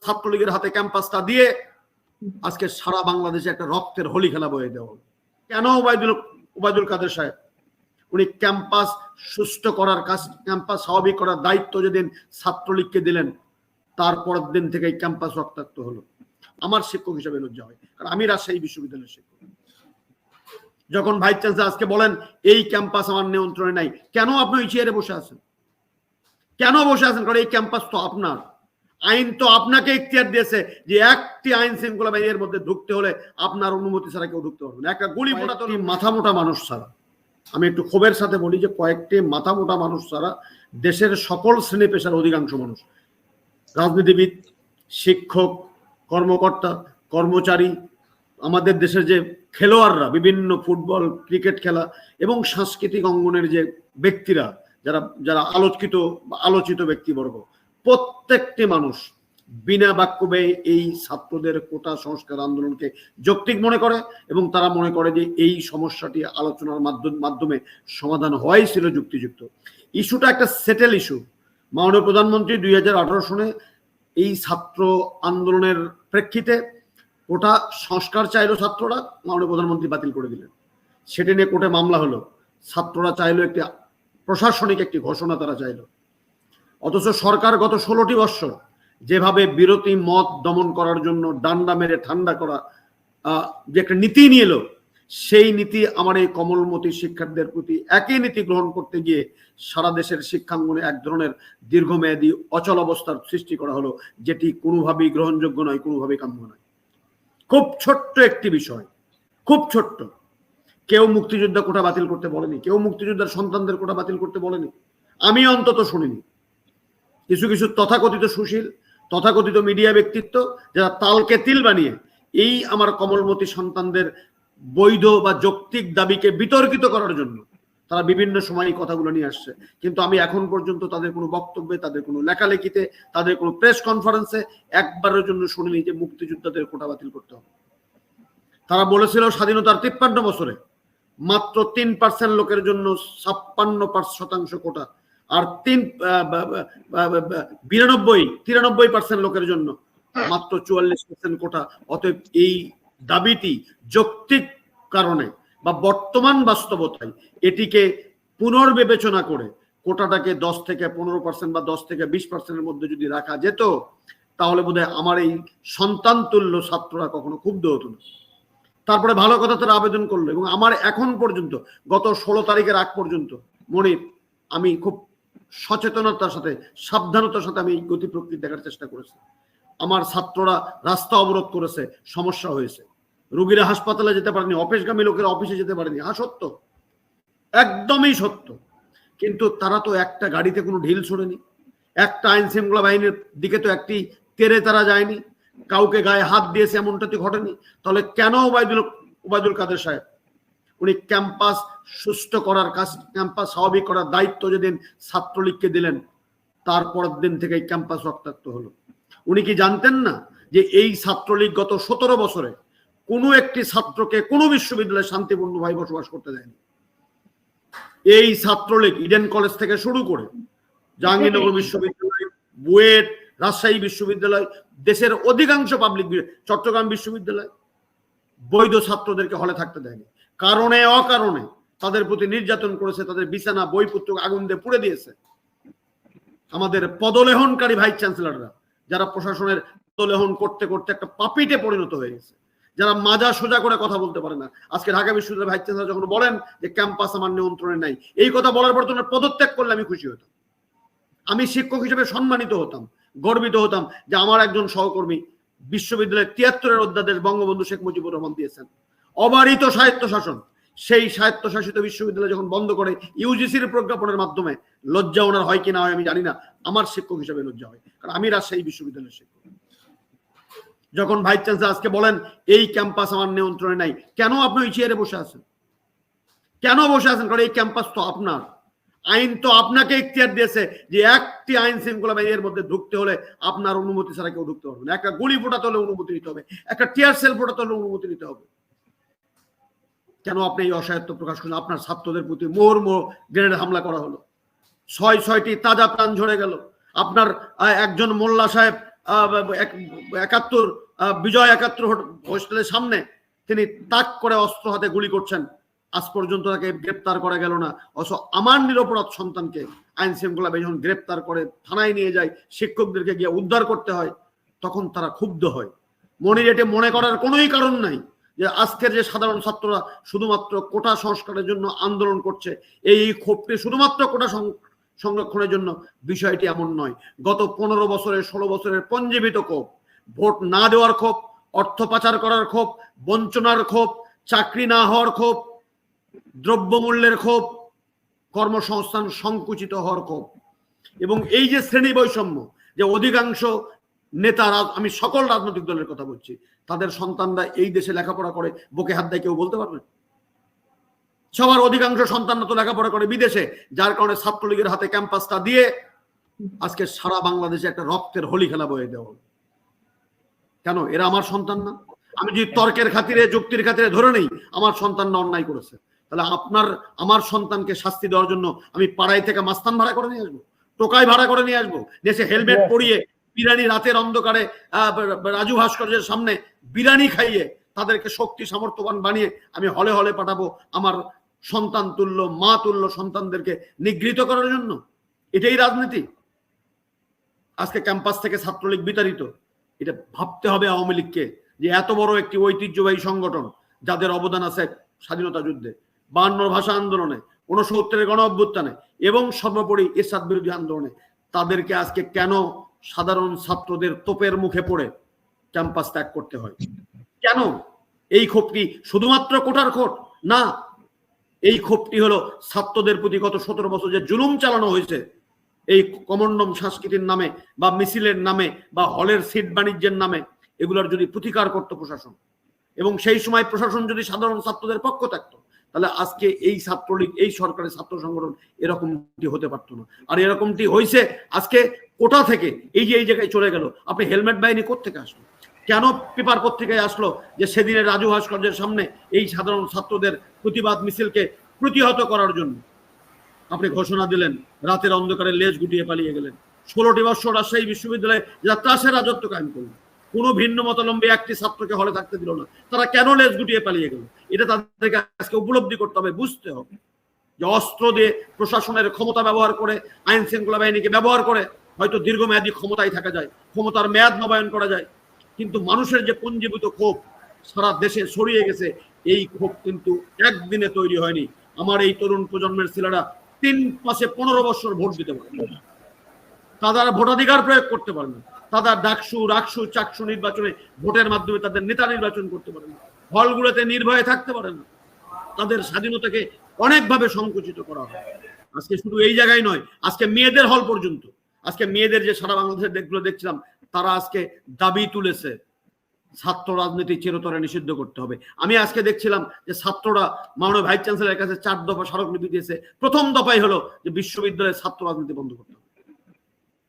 ছাত্রলীগের হাতে ক্যাম্পাসটা দিয়ে আজকে সারা বাংলাদেশে একটা রক্তের হোলি খেলা বয়ে দেওয়া হলো। কেন ওবায়দুল কাদের সাহেব উনি ক্যাম্পাস সুষ্ঠু করার কাজ, ক্যাম্পাস স্বাভাবিক করার দায়িত্ব যেদিন ছাত্রলীগকে দিলেন, তারপরের দিন থেকে ক্যাম্পাস রক্তাক্ত হলো। আমার শিক্ষক হিসেবে লজ্জা হয়, কারণ আমি রাজশাহী বিশ্ববিদ্যালয়ের শিক্ষক। যখন ভাইস চ্যান্সেলর আজকে বলেন এই ক্যাম্পাস আমার নিয়ন্ত্রণে নাই, কেন আপনি ওই চেয়ারে বসে আছেন? কেন বসে আছেন? কারণ এই ক্যাম্পাস তো আপনার, আইন তো আপনাকে ইখতিয়ার দিয়েছে যে একটি আইন শৃঙ্খলা বাহিনীর মধ্যে ঢুকতে হলে আপনার অনুমতি ছাড়া কেউ ঢুকতে পারবে না। একটা গুলি ফোটা তো মাথা মোটা মানুষ ছাড়া, আমি একটু ক্ষোভের সাথে বলি যে কয়েকটি মাথা মোটা মানুষ ছাড়া দেশের সকল শ্রেণী পেশার অধিকাংশ মানুষ, রাজনীতিবিদ, শিক্ষক, কর্মকর্তা, কর্মচারী, আমাদের দেশের যে খেলোয়াড়রা, বিভিন্ন ফুটবল, ক্রিকেট খেলা এবং সাংস্কৃতিক অঙ্গনের যে ব্যক্তিরা, যারা যারা আলোচিত ব্যক্তিবর্গ, প্রত্যেকটি মানুষ বিনা বাক্য ব্যয়ে এই ছাত্রদের কোটা সংস্কার আন্দোলনকে যৌক্তিক মনে করে এবং তারা মনে করে যে এই সমস্যাটি আলোচনার মাধ্যমে সমাধান হওয়াই ছিল যুক্তিযুক্ত। ইস্যুটা একটা সেটেল ইস্যু। মাননীয় প্রধানমন্ত্রী 2018 সনে এই ছাত্র আন্দোলনের প্রেক্ষিতে কোটা সংস্কার চাইলো ছাত্ররা, মাননীয় প্রধানমন্ত্রী বাতিল করে দিলেন। সেটা নিয়ে কোর্টে মামলা হলো। ছাত্ররা চাইলো একটি প্রশাসনিক একটি ঘোষণা তারা চাইলো। অথচ সরকার গত 16টি বৎসর যেভাবে বিরতি মত দমন করার জন্য ডান্ডা মেরে ঠান্ডা করা যে একটা নীতি নিয়ে এলো, সেই নীতি আমার এই কমলমতি শিক্ষার্থীদের প্রতি একই নীতি গ্রহণ করতে গিয়ে সারা দেশের শিক্ষাঙ্গনে এক ধরনের দীর্ঘমেয়াদী অচল অবস্থার সৃষ্টি করা হলো, যেটি কোনোভাবেই গ্রহণযোগ্য নয়, কোনোভাবেই কাম্য নয়। খুব ছোট্ট একটি বিষয়, খুব ছোট্ট। কেউ মুক্তিযোদ্ধা কোটা বাতিল করতে বলেনি, কেউ মুক্তিযোদ্ধার সন্তানদের কোটা বাতিল করতে বলেনি, আমি অন্তত শুনিনি। কিছু কিছু তথাকথিত সুশীল, তথাকথিত মিডিয়া ব্যক্তিত্ব যারা তালকে তিল বানিয়ে এই আমার কমলমতি সন্তানদের বৈধ বা যৌক্তিক দাবিকে বিতর্কিত করার জন্য তারা বিভিন্ন সময় এই কথাগুলো নিয়ে আসছে। কিন্তু আমি এখন পর্যন্ত তাদের কোনো বক্তব্যে, তাদের কোনো লেখালেখিতে, তাদের কোনো প্রেস কনফারেন্সে একবারের জন্য শুনিনি যে মুক্তিযোদ্ধাদের কোটা বাতিল করতে হবে। তারা বলেছিল স্বাধীনতার 53 বছরে মাত্র 3% লোকের জন্য 56% কোটা, আর 93% লোকের জন্য মাত্র 44% কোটা। অতএব এই দাবিটি যৌক্তিক কারণে বা বর্তমান বাস্তবতায় এটিকে পুনর্বিবেচনা করে কোটাটাকে 10 থেকে 15% বা 10 থেকে 20%-এর মধ্যে যদি রাখা যেত, তাহলে বোধহয় আমার এই সন্তান তুল্য ছাত্ররা কখনো ক্ষুব্ধ হতো না। তারপরে ভালো কথা তারা আবেদন করলো এবং আমার এখন পর্যন্ত গত 16 তারিখের আগ পর্যন্ত মনির আমি খুব সচেতনতার সাথে, সাবধানতার সাথে আমি এই গতি প্রকৃতি দেখার চেষ্টা করেছি। আমার ছাত্ররা রাস্তা অবরোধ করেছে, সমস্যা হয়েছে, রোগীরা হাসপাতালে যেতে পারেনি, অফিসগামী লোকেরা অফিসে যেতে পারেনি। হ্যাঁ সত্য, একদমই সত্য। কিন্তু তারা তো একটা গাড়িতে কোনো ঢিল ছোড়েনি, একটা আইন শৃঙ্খলা বাহিনীর দিকে তো একটি তেরে তারা যায়নি, কাউকে গায়ে হাত দিয়েছে এমনটা তো ঘটেনি। তাহলে কেন ওবায়দুল কাদের সাহেব উনি ক্যাম্পাস সুষ্ঠু করার কাজ, ক্যাম্পাস স্বাভাবিক করার দায়িত্ব যেদিন ছাত্রলীগকে দিলেন, তারপরের দিন থেকে ক্যাম্পাস রক্তাক্ত হলো? উনি কি জানতেন না যে এই ছাত্রলীগ গত 17 বছরে কোনো একটি ছাত্রকে কোনো বিশ্ববিদ্যালয়ে শান্তিপূর্ণভাবে বসবাস করতে দেয়নি? এই ছাত্রলীগ ইডেন কলেজ থেকে শুরু করে জাহাঙ্গীরনগর বিশ্ববিদ্যালয়, বুয়েট, রাজশাহী বিশ্ববিদ্যালয়, দেশের অধিকাংশ পাবলিক, চট্টগ্রাম বিশ্ববিদ্যালয় বৈধ ছাত্রদেরকে হলে থাকতে দেয়নি। কারণে অকারণে তাদের প্রতি নির্যাতন করেছে, তাদের বিছানা বইপত্র আগুন দিয়ে পুড়ে দিয়েছে। আমাদের পদলেহনকারী ভাইস চ্যান্সেলররা, যারা প্রশাসনের পদলেহন করতে করতে একটা পাপিটে পরিণত হয়ে গেছে, যারা মাজা সোজা করে কথা বলতে পারে না। আজকে ঢাকা বিশ্ববিদ্যালয়ের ভাইস চ্যান্সেলর যখন বলেন যে ক্যাম্পাস আমার নিয়ন্ত্রণে নাই, এই কথা বলার পর তোমরা পদত্যাগ করলে আমি খুশি হতাম, আমি শিক্ষক হিসেবে সম্মানিত হতাম, গর্বিত হতাম যে আমার একজন সহকর্মী বিশ্ববিদ্যালয়ের 73-এর অধ্যাদেশ বঙ্গবন্ধু শেখ মুজিবুর রহমান দিয়েছেন, অবারিত স্বায়ত্তশাসন। সেই স্বায়ত্তশাসিত বিশ্ববিদ্যালয় যখন বন্ধ করে ইউজিসির প্রজ্ঞাপনের মাধ্যমে, লজ্জা ওনার হয় কি না হয় আমি জানি না, আমার শিক্ষক হিসেবে লজ্জা হয়, কারণ আমি রাজশাহী বিশ্ববিদ্যালয়ের শিক্ষক। যখন ভাইস চ্যান্সেলর আজকে বলেন এই ক্যাম্পাস আমার নিয়ন্ত্রণে নাই, কেন আপনি ওই চেয়ারে বসে আছেন? কেন বসে আছেন? কারণ এই ক্যাম্পাস তো আপনার, আইন তো আপনাকে ইখতিয়ার দিয়েছে যে একটি আইন শৃঙ্খলা বাহিনীর মধ্যে ঢুকতে হলে আপনার অনুমতি ছাড়া কেউ ঢুকতে পারবে না। একটা গুলি ফোটাতে হলে অনুমতি নিতে হবে, একটা টিয়ার সেল ফোটাতে হলে অনুমতি নিতে হবে। কেন আপনি এই অসহায়ত্ব প্রকাশ করেন? আপনার ছাত্রদের প্রতি মুহুর্মুহু গ্রেনেড হামলা করা হলো, 6টি তাজা প্রাণ ঝরে গেল। আপনার একজন মোল্লা সাহেব 71 বিজয় 71 হোস্টেলের সামনে তিনি তাক করে অস্ত্র হাতে গুলি করছেন, আজ পর্যন্ত তাকে গ্রেপ্তার করা গেল না। অথচ আমার নিরপরাধ সন্তানকে আইন শৃঙ্খলা বাহিনী যখন গ্রেপ্তার করে থানায় নিয়ে যায়, শিক্ষকদেরকে গিয়ে উদ্ধার করতে হয়, তখন তারা ক্ষুব্ধ হয়। মনির এটি মনে করার কোনোই কারণ নাই যে আজকের যে সাধারণ ছাত্ররা শুধুমাত্র কোটা সংস্কারের জন্য আন্দোলন করছে, এই ক্ষোভটি শুধুমাত্র কোটা সংরক্ষণের জন্য, বিষয়টি এমন নয়। গত 15 বছরের 16 বছরের পঞ্জীবিত ক্ষোভ, ভোট না দেওয়ার ক্ষোভ, অর্থ পাচার করার ক্ষোভ, বঞ্চনার ক্ষোভ, চাকরি না হওয়ার ক্ষোভ, দ্রব্যমূল্যের ক্ষোভ, কর্মসংস্থান সংকুচিত হওয়ার ক্ষোভ, এবং এই যে শ্রেণী বৈষম্য, যে অধিকাংশ নেতারা, আমি সকল রাজনৈতিক দলের কথা বলছি, তাদের সন্তানরা এই দেশে লেখাপড়া করে, বুকে হাত দেয় কেউ বলতে পারবেন? সবার অধিকাংশ সন্তানরা তো লেখাপড়া করে বিদেশে, যার কারণে ছাত্রলীগের হাতে ক্যাম্পাসটা দিয়ে আজকে সারা বাংলাদেশে একটা রক্তের হোলি খেলা বয়ে দেওয়া। কেন? এরা আমার সন্তান না? আমি যদি তর্কের খাতিরে, যুক্তির খাতিরে ধরে নেই আমার সন্তানরা অন্যায় করেছে, তাহলে আমার সন্তানকে শাস্তি দেওয়ার জন্য আমি পাড়ায় থেকে মাস্তান ভাড়া করে নিয়ে আসবো, টোকাই ভাড়া করে নিয়ে আসবো, দেশে হেলমেট পরিয়ে বিরানি রাতের অন্ধকারে রাজু ভাস্কর্যের সামনে বিরানি খাইয়ে তাদেরকে শক্তি সামর্থ্যবান বানিয়ে আমি হলে হলে পাঠাবো আমার সন্তান তুল্য, মা তুল্য সন্তানদেরকে নিগৃহীত করার জন্য? এটাই রাজনীতি? আজকে ক্যাম্পাস থেকে ছাত্রলীগ বিতাড়িত, এটা ভাবতে হবে আওয়ামী লীগকে, যে এত বড় একটি ঐতিহ্যবাহী সংগঠন, যাদের অবদান আছে স্বাধীনতা যুদ্ধে, 52 ভাষা আন্দোলনে, 69 গণ অভ্যুত্থানে এবং সর্বোপরি এরশাদ বিরোধী আন্দোলনে, তাদেরকে আজকে কেন সাধারণ ছাত্রদের তোপের মুখে পড়ে ক্যাম্পাস ত্যাগ করতে হয়? কেন? এই ক্ষোভটি শুধুমাত্র কোটার ক্ষোভ না, এই ক্ষোভটি হলো ছাত্রদের প্রতি গত 17 বছর যে জুলুম চালানো হয়েছে, এই কমন্ডম সংস্কৃতির নামে বা মিছিলের নামে বা হলের সিট বাণিজ্যের নামে, এগুলোর যদি প্রতিকার করত প্রশাসন, এবং সেই সময় প্রশাসন যদি সাধারণ ছাত্রদের পক্ষ থাকতো, তাহলে আজকে এই ছাত্রলীগ, এই সরকারের ছাত্র সংগঠন এরকমটি হতে পারতো না। আর এরকমটি হয়েছে আজকে কোটা থেকে এই যে এই জায়গায় চলে গেল। আপনি হেলমেট বাহিনী কোত্থেকে আসলো? কেন পেপার পত্রিকায় আসলো যে সেদিনের রাজু ভাস্কর্যের সামনে এই সাধারণ ছাত্রদের প্রতিবাদ মিছিলকে প্রতিহত করার জন্য আপনি ঘোষণা দিলেন, রাতের অন্ধকারে লেজ গুটিয়ে পালিয়ে গেলেন। 16টি বছর রাজশাহী বিশ্ববিদ্যালয়ে যারা ত্রাসের রাজত্ব কায়েম করলো, কোনো ভিন্ন মতাবলম্বী একটি ছাত্রকে হলে থাকতে দিল না, তারা কেন লেজ গুটিয়ে পালিয়ে গেল? এটা তাদেরকে আজকে উপলব্ধি করতে হবে, বুঝতে হবে যে অস্ত্র দিয়ে প্রশাসনের ক্ষমতা ব্যবহার করে, আইন শৃঙ্খলা বাহিনীকে ব্যবহার করে হয়তো দীর্ঘমেয়াদী ক্ষমতায় থাকা যায়, ক্ষমতার মেয়াদ নবায়ন করা যায়, কিন্তু মানুষের যে পঞ্জীভূত ক্ষোভ সারা দেশে ছড়িয়ে গেছে, এই ক্ষোভ কিন্তু একদিনে তৈরি হয়নি। আমার এই তরুণ প্রজন্মের ছেলেরা 3-5-15 বছর ভোট দিতে পারে, তারা ভোটাধিকার প্রয়োগ করতে পারে না, তারা ডাকসু, রাকসু, চাকসু নির্বাচনে ভোটের মাধ্যমে তাদের নেতা নির্বাচন করতে পারে না, হলগুলোতে নির্ভয়ে থাকতে পারে না, তাদের স্বাধীনতাকে অনেকভাবে সংকুচিত করা হয়। আজকে শুধু এই জায়গায় নয়, আজকে মেয়েদের হল পর্যন্ত, আজকে মেয়েদের যে সারা বাংলাদেশের দেশগুলো দেখছিলাম, তারা আজকে দাবি তুলেছে ছাত্র রাজনীতি চিরতরে নিষিদ্ধ করতে হবে। আমি আজকে দেখছিলাম যে ছাত্ররা মাননীয় ভাইস চ্যান্সেলরের কাছে 4 দফা স্মারকলিপি দিয়েছে। প্রথম দফাই হলো যে বিশ্ববিদ্যালয়ের ছাত্র রাজনীতি বন্ধ করতে হবে।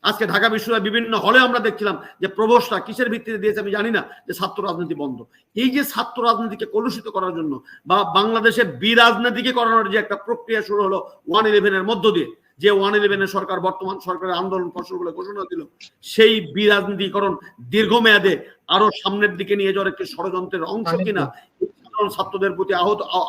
আজকে ঢাকা বিশ্ববিদ্যালয়ের বিভিন্ন হলে আমরা দেখছিলাম যে প্রভোস্টরা কিসের ভিত্তিতে দিয়েছে আমি জানি না, যে ছাত্র রাজনীতি বন্ধ। এই যে ছাত্র রাজনীতিকে কলুষিত করার জন্য বা বাংলাদেশে বিরাজনীতিকে করানোর যে একটা প্রক্রিয়া শুরু হলো 111-এর মধ্য দিয়ে, যে 111-এর সরকার, বর্তমান সরকারের আন্দোলন ফসল বলে ঘোষণা দিল, সেই বিরাজনীতিকরণ দীর্ঘমেয়াদে আরো সামনের দিকে নিয়ে যাওয়ার একটি ষড়যন্ত্রের অংশ কিনা, ছাত্রদের প্রতি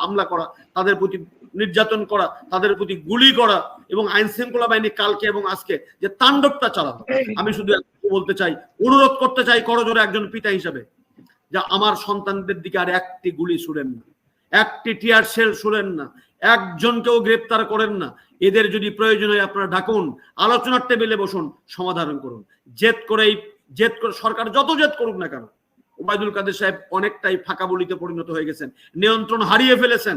হামলা করা, তাদের প্রতি নির্যাতন করা, তাদের প্রতি গুলি করা, এবং আইন শৃঙ্খলা বাহিনী কালকে এবং আজকে যে তাণ্ডবটা চালাতো, আমি শুধু বলতে চাই, অনুরোধ করতে চাই করজোরে একজন পিতা হিসেবে, যে আমার সন্তানদের দিকে আর একটি গুলি ছুড়েন না, একটি টিয়ার সেল ছুড়েন না, একজনকেও গ্রেপ্তার করেন না। এদের যদি প্রয়োজন হয় আপনারা ডাকুন, আলোচনার টেবিলে বসুন, সমাধান করুন। জেদ করে সরকার যত জেদ করুক না কেন, ওবায়দুল কাদের সাহেব অনেকটাই ফাঁকা বলিতে পরিণত হয়ে গেছেন, নিয়ন্ত্রণ হারিয়ে ফেলেছেন।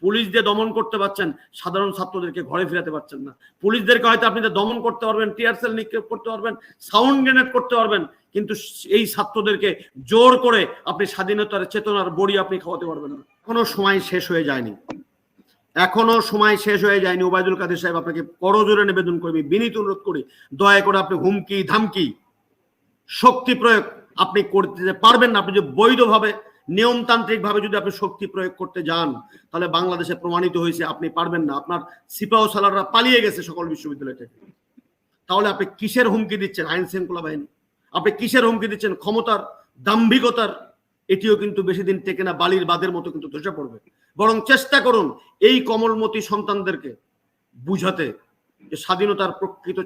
পুলিশ দিয়ে দমন করতে পারছেন, সাধারণ ছাত্রদেরকে ঘরে ফিরাতে পারছেন না। পুলিশদেরকে হয়তো আপনি দমন করতে পারবেন, টিয়ার সেল নিক্ষেপ করতে পারবেন, সাউন্ড গ্রেনেড করতে পারবেন, কিন্তু এই ছাত্রদেরকে জোর করে আপনি স্বাধীনতার চেতনার বড়ি আপনি খাওয়াতে পারবেন না। এখনো সময় শেষ হয়ে যায়নি, এখনো সময় শেষ হয়ে যায়নি। ওবায়দুল কাদের সাহেব, আপনাকে করজোরে নিবেদন করি, বিনীত অনুরোধ করি, দয়া করে আপনি হুমকি ধামকি শক্তি প্রয়োগ আপনি করতে পারবেন না। আপনি যে বৈধভাবে নিয়মতান্ত্রিক ভাবে যদি আপনি শক্তি প্রয়োগ করতে যান, তাহলে বাংলাদেশে প্রমাণিত হয়েছে আপনি পারবেন না। আপনার সিপাহ সালাররা পালিয়ে গেছে সকল বিশ্ববিদ্যালয় থেকে, তাহলে আপনি কিসের হুমকি দিচ্ছেন? আইন শৃঙ্খলা বাহিনী। আপনি কিসের হুমকি দিচ্ছেন? ক্ষমতার, দাম্ভিকতার। এটিও কিন্তু বেশি দিন টেকে না, বালির বাঁধের মতো কিন্তু ধসে পড়বে। বরং চেষ্টা করুন এই কমলমতি সন্তানদেরকে বুঝাতে যে স্বাধীনতার প্রকৃত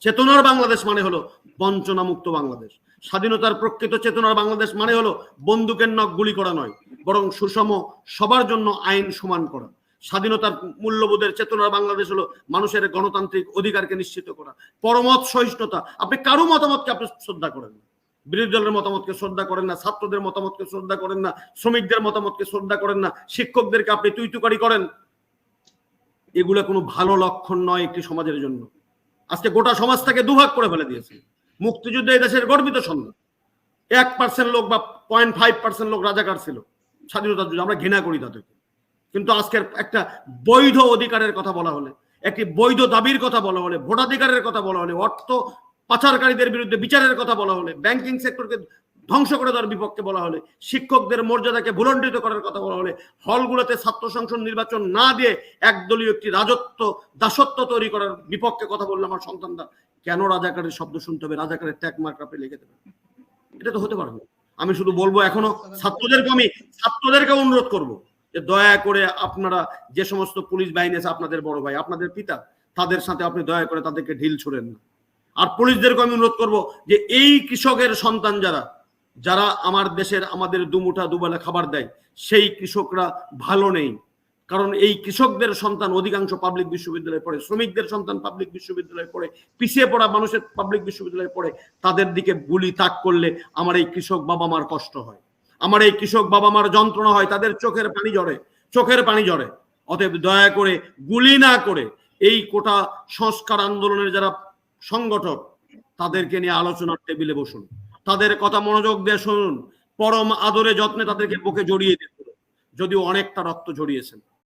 চেতনার বাংলাদেশ মানে হলো বঞ্চনা মুক্ত বাংলাদেশ। স্বাধীনতার প্রকৃত চেতনার বাংলাদেশ মানে হলো বন্দুকের নখ গুলি করা নয়, বরং সুষম সবার জন্য আইন সমান করা। স্বাধীনতার মূল্যবোধের চেতনার বাংলাদেশ হলো মানুষের গণতান্ত্রিক অধিকারকে নিশ্চিত করা, পরমত সহিষ্ণুতা। আপনি কারো মতামতকে আপনি শ্রদ্ধা করেন না, বিরোধী দলের মতামতকে শ্রদ্ধা করেন না, ছাত্রদের মতামতকে শ্রদ্ধা করেন না, শ্রমিকদের মতামতকে শ্রদ্ধা করেন না, শিক্ষকদেরকে আপনি তুইতুকারি করেন। এগুলো কোনো ভালো লক্ষণ নয় একটি সমাজের জন্য। আজকে গোটা সমাজটাকে দুভাগ করে ফেলে দিয়েছে। মুক্তিযুদ্ধে এই দেশের গর্বিত সন্তান 1% লোক বা 0.5% লোক রাজাকার ছিল স্বাধীনতার যুদ্ধে, আমরা ঘৃণা করি তাদেরকে। কিন্তু আজকের একটা বৈধ অধিকারের কথা বলা হলে, একটি বৈধ দাবির কথা বলা হলে, ভোটাধিকারের কথা বলা হলে, অর্থ পাচারকারীদের বিরুদ্ধে বিচারের কথা বলা হলে, ব্যাংকিং সেক্টরকে ধ্বংস করে দেওয়ার বিপক্ষে বলা হলে, শিক্ষকদের মর্যাদাকে ভুলণ্ডিত করার কথা বলা হলে, হলগুলোতে ছাত্র সংসদ নির্বাচন না দিয়ে একদলীয় একটি রাজত্ব দাসত্ব তৈরি করার বিপক্ষে কথা বললে আমার সন্তানরা কেন রাজাকারের শব্দ শুনতে হবে? রাজাকারের ট্যাগ মার্ক আপনি লিখে দেবেন? এটা তো হতে পারে না। আমি শুধু বলবো, এখনো ছাত্রদেরকে অনুরোধ করবো যে দয়া করে আপনারা যে সমস্ত পুলিশ বাহিনী আছে, আপনাদের বড় ভাই, আপনাদের পিতা, তাদের সাথে আপনি দয়া করে তাদেরকে ঢিল ছুড়েন না। আর পুলিশদেরকে আমি অনুরোধ করবো যে এই কৃষকের সন্তান যারা আমার দেশের আমাদের দুমুঠা দুবেলা খাবার দেয়, সেই কৃষকরা ভালো নেই। কারণ এই কৃষকদের সন্তান অধিকাংশ পাবলিক বিশ্ববিদ্যালয়ে পড়ে, শ্রমিকদের সন্তান পাবলিক বিশ্ববিদ্যালয়ে পড়ে, পিছিয়ে পড়া মানুষের পাবলিক বিশ্ববিদ্যালয়ে পড়ে। তাদের দিকে গুলি তাক করলে আমার এই কৃষক বাবা মার কষ্ট হয়, আমার এই কৃষক বাবা মার যন্ত্রণা হয়, তাদের চোখের পানি ঝরে। অতএব দয়া করে গুলি না করে এই কোটা সংস্কার আন্দোলনের যারা সংগঠক, তাদেরকে নিয়ে আলোচনার টেবিলে বসুন, তাদের কথা মনোযোগ দিয়ে শুনুন, পরম আদরে যত্নে তাদেরকে বুকে জড়িয়ে দিন, যদিও অনেকটা রক্ত ঝরিয়েছেন।